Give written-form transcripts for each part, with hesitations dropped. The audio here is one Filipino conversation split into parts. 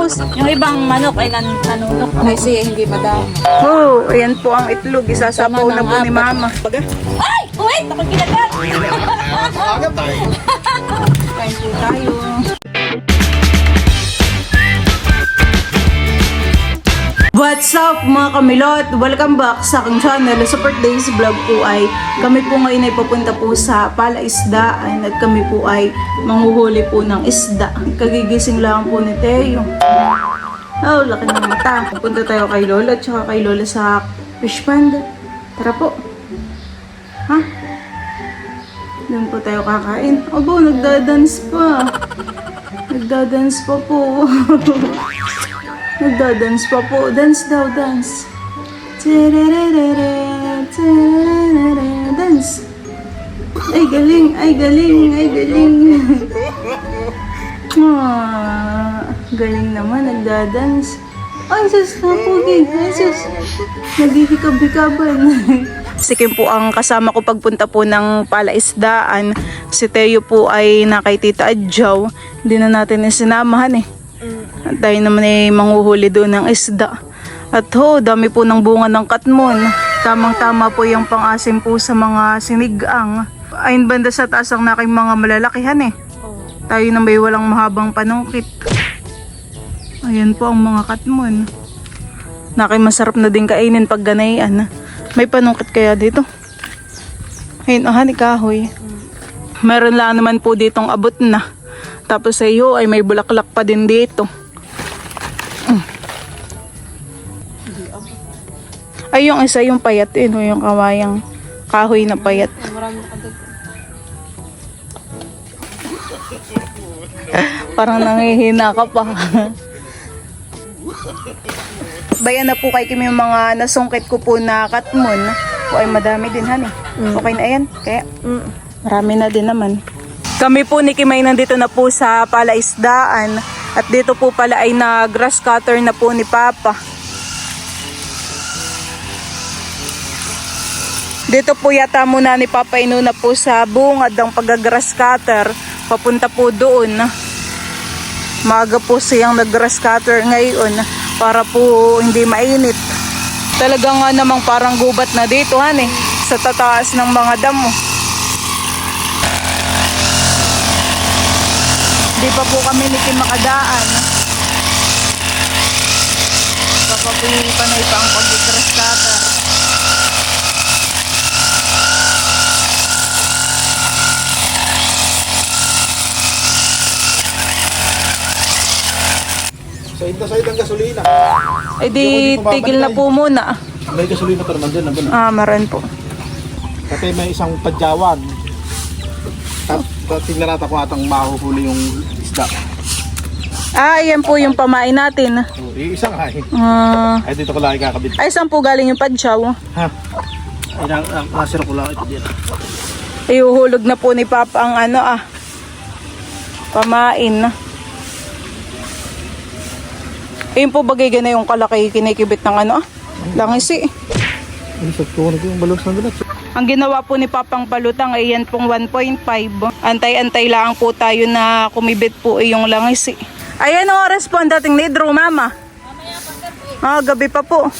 Tapos, Yung ibang manok ay nanunok. kasi hindi madami. Oh, ayan po ang itlog. Isasapaw na po ni Mama. Ay! Wait! Ako ginagat! Kain po tayo. What's up mga kamilot? Welcome back sa aking channel. Sa Days Vlog po ay kami po ngayon ay papunta po sa palaisdaan at kami po ay manghuhuli po ng isda. Kagigising lang po ni Teo. Oh, laki ng mata. Punta tayo kay Lola at saka kay Lola sa fish pond. Tara po. Ha? Doon po tayo kakain. Abo, nagdadance pa. Nagdadance pa po. Nagdadance pa po. Dance daw, dance. Dance. Ay, galing, ay, galing, ay, galing. Galing naman, nagdadance. Ay, sus, napugi. Ay, sus. Naghihikab-hikaban. Sikim po ang kasama ko pagpunta po ng palaisdaan. Si Teo po ay nakay Tita Adjaw. Hindi na natin isinamahan eh. At tayo naman ay manghuhuli doon ng isda. At dami po ng bunga ng katmon. Tamang-tama po yung pang-asim po sa mga sinigang. Ayun banda sa taas ang naking mga malalakihan eh. Tayo na may walang mahabang panungkit. Ayan po ang mga katmon. Naking masarap na din kainin pag ganayan. May panungkit kaya dito? Ayun, ni kahoy. Meron lang naman po ditong abot na. Tapos sa iyo ay may bulaklak pa din dito. Ay, yung isa yung payat. Yung kawayang kahoy na payat. Parang nangihina ka pa. Bayan na po kay Kim yung mga nasungkit ko po na katmon. O ay madami din han eh. Okay na yan. Kaya marami na din naman. Kami po ni Kim ay nandito na po sa palaisdaan. At dito po pala ay na grass cutter na po ni Papa. Dito po yata muna ni Papa inuna po sa bungad ng pag-grass cutter. Papunta po doon. Maaga po siyang nag-grass cutter ngayon para po hindi mainit. Talaga nga namang parang gubat na dito sa tataas ng mga damo. Di pa po kami ni Kim makadaan. Panay pa ang pag-grass cutter. Side ang gasolina. Eh di tigil na po muna. May gasolina pa naman din. Maran po. Kasi may isang padyawan. Tingnan natin kung atang mahuhuli yung isda. Ayan po yung pamain natin. Isang ay. Ay dito ko lang ikakabit. Ay, saan po galing yung padyaw? Ha? Ay nasira ko lang ito dito. Ihuhulog na po ni Papa ang pamain. Ayun po bagay na yung kalaki kinikibit ng langis eh. Ang ginawa po ni Papang palutang ay yan pong 1.5. Antay-antay lang po tayo na kumibit po yung langis eh. Ayan ang oras po ang dating ni Drew, Mama. Gabi pa po.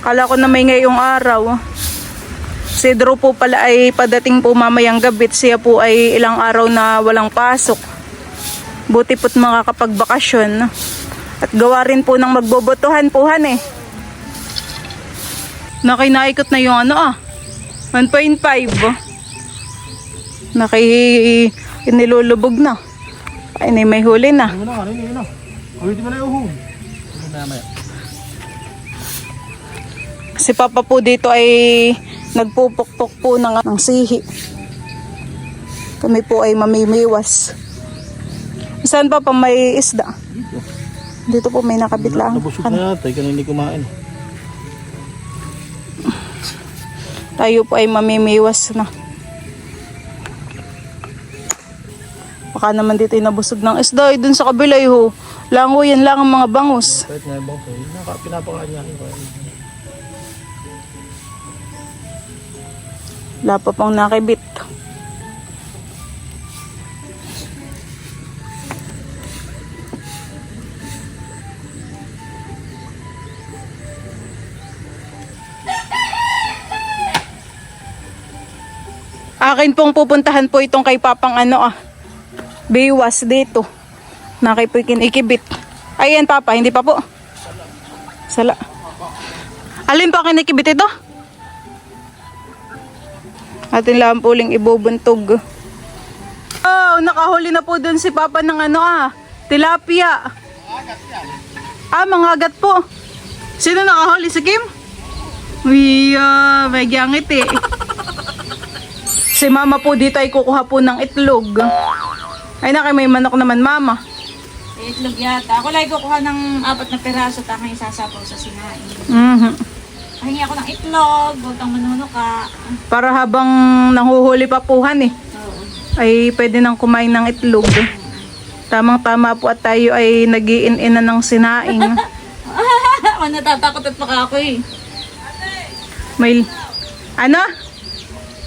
Kala ko na may ngayong araw. Si Drew po pala ay padating po mamayang gabi. Siya po ay ilang araw na walang pasok. Buti po't makakapagbakasyon. At gawa rin po ng magbobotohan po Nakinaikot na yung 1.5. Inilulubog na. Ay, may huli na. Si Papa po dito ay nagpupukpok po ng sihi. Kami po ay mamimiwas. Saan pa may isda? Dito po may nakabit lang. Nabusog na yata, kaya hindi kumain. Tayo po ay mamimiwas na. Baka naman dito ay nabusog ng isda. Dun sa kabila lango yan lang ang mga bangus. Kahit nga ibang pinapakain niya. Wala pa pang nakibit. Akin pong pupuntahan po itong kay Papang Biwas dito. Na kay po kinikibit. Ayan Papa, hindi pa po. Sala. Alin po kinikibit ito? Atin lang po uling ibubuntog. Oh, nakahuli na po dun si Papa ng tilapia. Mangagat po. Sino nakahuli? Si Kim? Uy, may gyangit eh. Si Mama po dito ay kukuha po ng itlog. Ay nakay may manok naman Mama. Itlog yata. Ako lang kukuha ng 4 na peraso at aking isasapaw sa sinain. Pahingi ako ng itlog, huwag kang manunok ka. Para habang nanguhuli pa puhan Oo. ay pwede nang kumain ng itlog. Tamang-tama po at tayo ay nag-iin-inan ng sinaing. Ako natatakot at baka ako eh. May,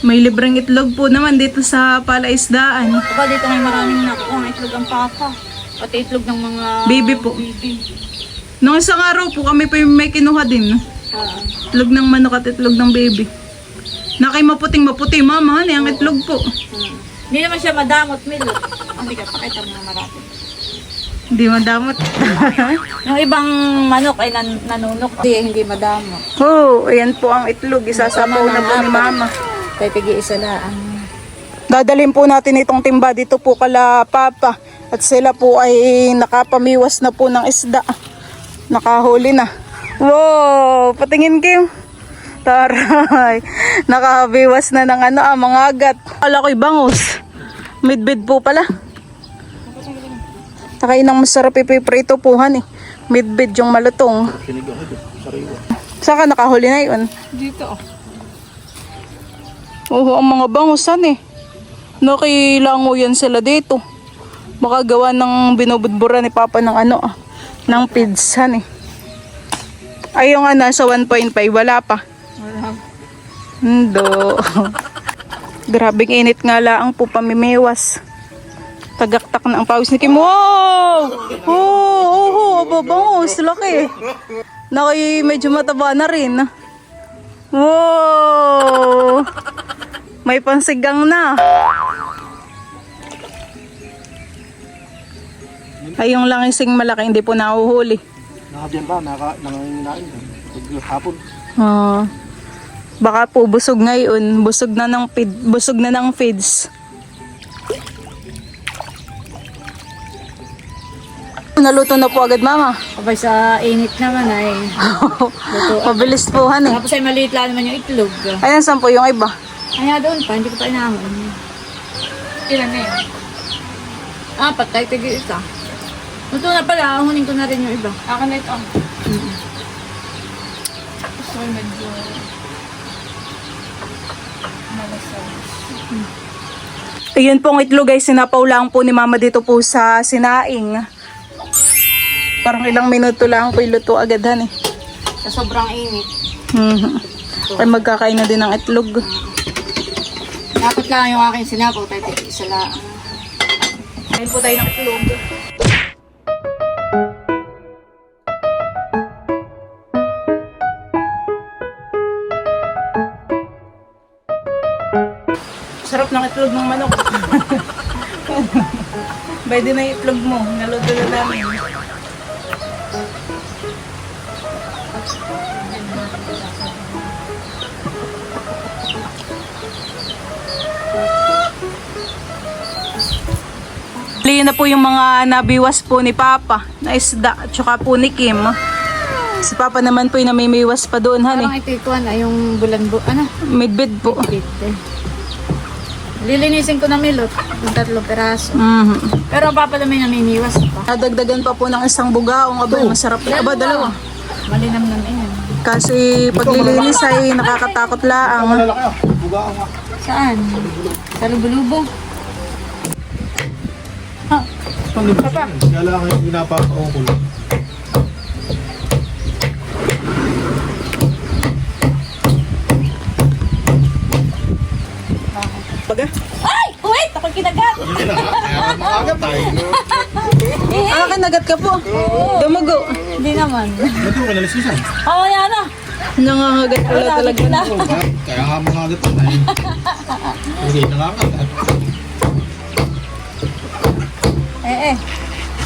May libreng itlog po naman dito sa palaisdaan. Aba dito may maraming nakuha ang itlog ang papa. Pati itlog ng mga Baby po. baby. Nung isang araw po kami pa may kinuha din. Itlog ng manok at itlog ng baby. Nakay maputing-maputi, Mama. Ang itlog po. Hindi naman siya madamot, Milo. Hindi ka pakita mo na marami. Hindi madamot. Yung ibang manok ay nanunok. Hindi madamot. Oh, ayan po ang itlog. Isasapaw na po ni Mama. Kaya tigi-isa lang. Dadalhin po natin itong timba dito po kala Papa. At sila po ay nakapamiwas na po ng isda. Nakahuli na. Wow! Patingin Kim. Taray. Nakabiwas na ng mga agat. Kala ko'y bangus. Midbid po pala. Nakainang masarap ipiprito po Midbid yung malutong. Sinigang ito. Sariwa. Saka nakahuli na yun. Dito Oo, ang mga bangusan Nakilango yan sila dito. Makagawa ng binubudbura ni Papa ng ng pidsan Ay yung sa 1.5 wala pa. Wala. Ndo. Grabing init nga laang po pamimiwas. Tagaktak na ang pawis ni Kim. Wow! Bangus, laki. Medyo mataba na rin. Wow! May pansigang na. Ay yung langising malaki hindi po nahuhuli. Nakabiyan ba? Nanganginain. Hapon. Baka po busog ngayon. Busog na ng feeds. Naluto na po agad Mama. Kapag sa init naman ay Mabilis po tapos ay maliit lang naman yung itlog. Ayan saan po yung iba? Kaya doon pa, hindi ko pa inaman. Ilan na yun? 4 tayo tigi-isa. Luto na pala, hunin ko na rin yung iba. Akin na ito. Gusto ko medyo malasal. Ayun pong itlog guys, sinapaw lang po ni Mama dito po sa sinaing. Parang ilang minuto lang po iluto agad Sa sobrang init. Ay magkakain na din ng itlog. Dapat lang yung aking sinapaw, tayo tigi-isa lang. Kain po tayo ng itlog. Sarap ng itlog ng manok. Pwede na yung itlog mo. Naluto na namin. Liyan na po yung mga nabiwas po ni Papa na isda at saka po ni Kim. Si Papa naman po yung namimiwas pa doon Parang ito yung bulan-bu, Midbid po. Lilinisin ko na milot, yung 3 peraso. Pero papa naman namimiwas pa. Nadagdagan pa po ng isang bugaong. Aba, masarap na. Aba, 2. Malinam na yan. Kasi paglilinis ay nakakatakot laang. Malalaki Buga nga. Saan? Sa lubo-lubo. Papa. Kaya lang yung ginapakaukol. Baga? Ay! Wait! Ako kinagat! Kaya makagat tayo. Kinagat ka po. Dumugo. Hindi naman. Ito, kinalisisan. Oo, yan na. Nangangagat pala talaga. Kaya nga makagat tayo. Lagay na nga.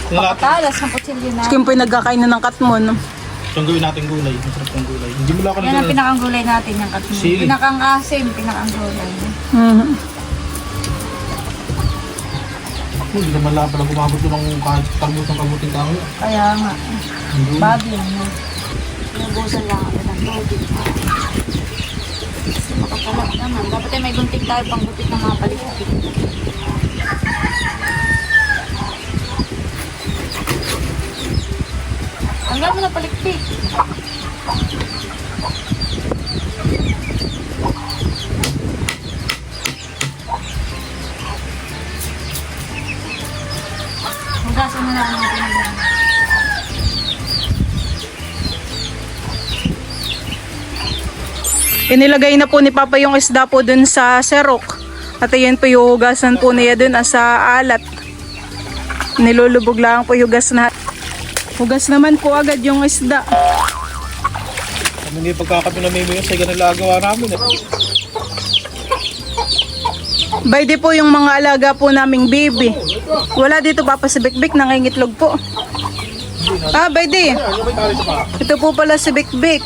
Tingnan natin. Talas ng kutsilyo na. Sige po yung nagkakainan ng katmon. Saan gawin natin gulay? Masarap ng gulay. Hindi mo lang ako Yan ang pinakang gulay natin, yung katmon. Sili. Pinakang asim, pinakang gulay. Mhm. Hindi naman lang pala gumamit ko ng kahit kamuting kahoy. Kaya nga. Hindi. Bagay mo. Nabusan lang ako ng tubig. Makapalat naman. Dapat ay may gunting tayo pang butik ng mga palikpik. Hanggang mo na palikpik. Hugasan mo na ang mga pinagyan. Inilagay na po ni Papa yung isda po dun sa serok. At ayun po yung hugasan po niya dun sa alat. Nilulubog lang po yung hugas na. Hugas naman po agad yung isda. Kami ngayon pagkakapi na may sa ganun lagawa namin. By the po yung mga alaga po naming baby. Wala dito Papa si Bikbik, nangingitlog po. Ah, by the. Ano may tali sa paa? Ito po pala si Bikbik.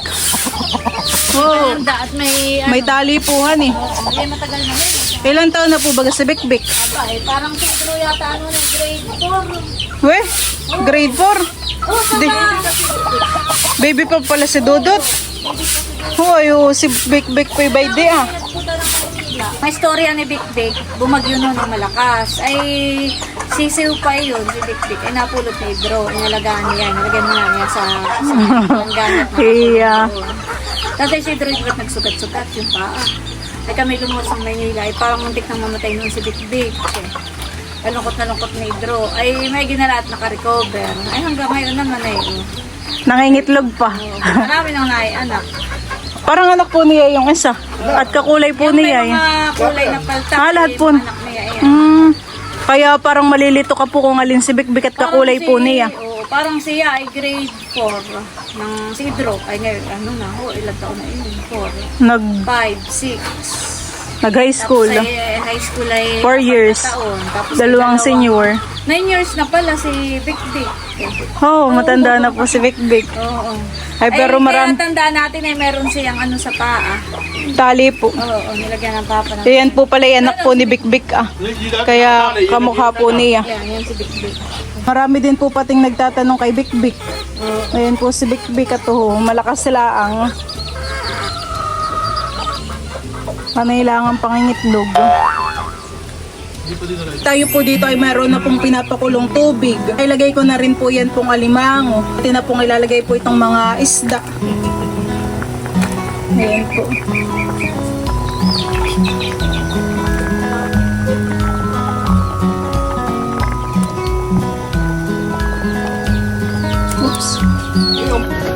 Oh, Handa at may may tali po han eh. Ay, matagal na yun. Ilan taon na po baga si Bikbik? Aba, parang siguro yata ano na grade 4. We, grade 4. Oh, sa Baby pa pala si Dudot. Hoy, si Bikbik po by the ah. May storya ni Big Big, bumagyo nun ng malakas. Ay, sisiw pa yun, si Big Big. Ay, napulot ni Idro. Inalagaan niya. Nilagyan mo na niya sa langganat na Iya. Tapos ay si Idro yung nagsugat-sugat yung paa. Ay kami lumuwas ng Maynila. Ay parang muntik nang mamatay nun si Big Big. Lungkot na lungkot ni Idro. Ay may ginala at naka-recover. Ay hanggang ngayon naman ay. Nangingitlog pa. Marami nang naianak. Parang anak po niya yung isa. At kakulay po Yung may niya eh. mga kulay na palta. Ah, lahat po. Anak niya yan. Kaya parang malilito ka po kung alin si Bikbik at kakulay po niya. Oo, parang siya ay grade 4 ng si Idro. Ay ngayon, ano na, ilang taon na yun? 4, Nag 5, 6. high school. Tapos ay high school ay 4 years. taon. Tapos Dalawang senior. 9 years na pala si Big Big. Oh, matanda na po si Bikbik. Oo. Ay, pero kaya marami tandaan natin ay meron siyang ano sa paa. tali po. Oo, nilagyan ng papa ng... Ayan po pala yung anak po ni Bikbik ah. Kaya kamukha po niya. Yan si Big Big. Marami din po pating nagtatanong kay Bikbik. Ayan po si Bikbik at malakas sila ang panailangang pangingitlog. Tayo po dito ay mayroon na pong pinapakulong tubig. Ilagay ko na rin po yan pong alimango. Pati na pong ilalagay po itong mga isda. Ayan po. Oops.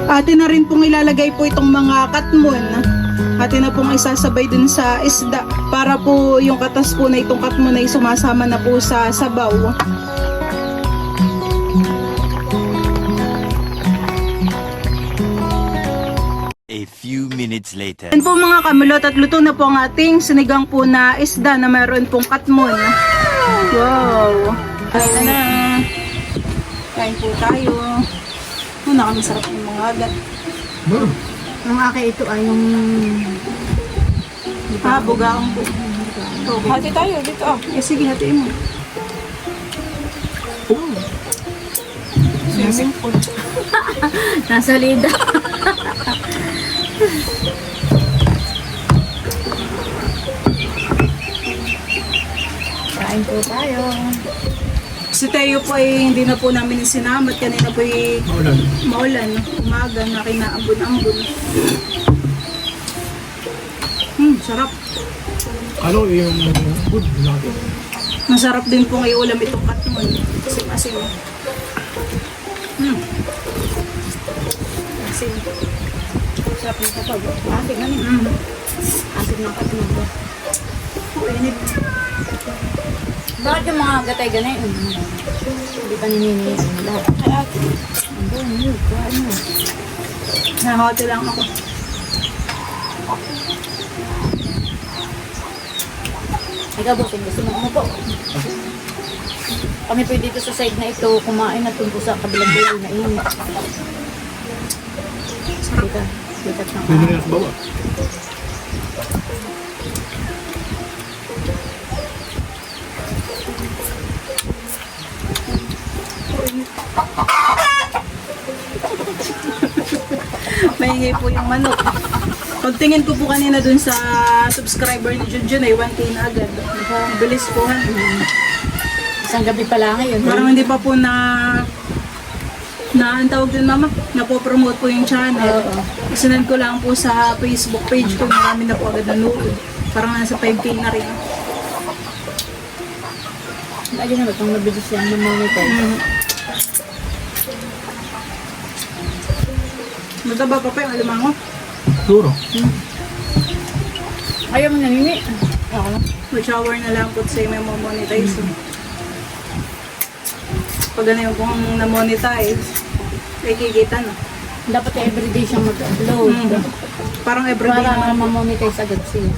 Atin na rin pong ilalagay po itong mga katmon. Atin na pong isasabay dun sa isda para po yung katas po na itong katmon ay sumasama na po sa sabaw. A few minutes later. Yan po mga kamilot at luto na po ang ating sinigang po na isda na mayroon pong katmon. Wow! Kain na. Kain po tayo. Nakamasarap yung mga agat. Ang akin ito ay yung... Bugaong po. Hati tayo dito ah. Sige, hatiin mo. Swimming pool. Nasa lida. Kain po tayo. Si Teo po ay hindi na po namin isinamat. Kanina po ay maulan. Umaga na kinaambon-ambon. Sarap. Ano yung good natin? Masarap din po ngayon ulam itong katmon. Asim-asim. Asim. Sarap ng kapag. Asin na niya. Asin ng katmon. Init. Bakit yung mga gatay ganay? Hindi pa ninini lahat. Ay ate. Nahote lang ako. Ikaw, Bossing, gusto mo umupo? Kami pwede dito sa side na ito, kumain at tunto sa kabilang dulo na init. Sabi ka, bigat ng Pwede nga sa baba. Maingay po yung manok. Pagtingin ko po kanina dun sa subscriber ni Junjun ay 1K na agad. Parang bilis po. isang gabi pa lang ngayon. Parang hindi pa po ang tawag din mama, napopromote po yung channel. Oo. Isunod ko lang po sa Facebook page ko, marami na po agad nanood. Parang nasa 5K na rin. Lagi na ba itong mabilis yan mamonitor? Mataba pa pa yung alimango. Siguro. Ayaw mo nanini. Oo. Mag-shower na lang po sa'yo may monetize. Pag ano yung kung na-monetize, ay kikita na. Dapat everyday siyang mag-upload. Parang everyday Para naman. ma-monetize agad siya.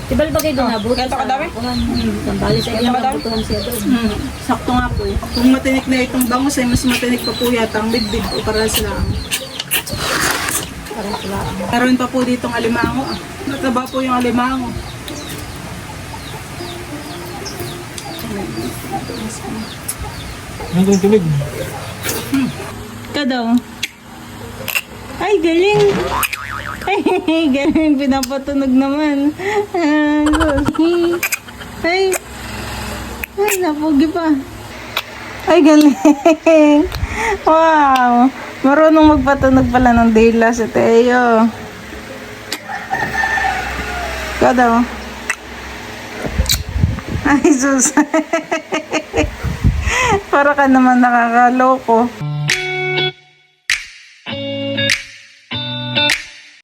Tibal ba kayo doon nabot? ganito kadami? Bali sa ilang kabutuhan siya doon. Sakto nga po. Kung matinik na itong bangus ay mas matinik pa po yata ang bidbid o para sila. Parang sila. Meron pa po ditong alimango. Mataba po yung alimango. Hanggang tulig. Ka daw. Ay, galing. Ay, galing. Pinapatunog naman. Ay. Ay, napugi pa. Ay, galing. Wow. Marunong magpatunog pala ng dila si Teo. Ka daw. Ay, sus. Para ka naman nakakaloko.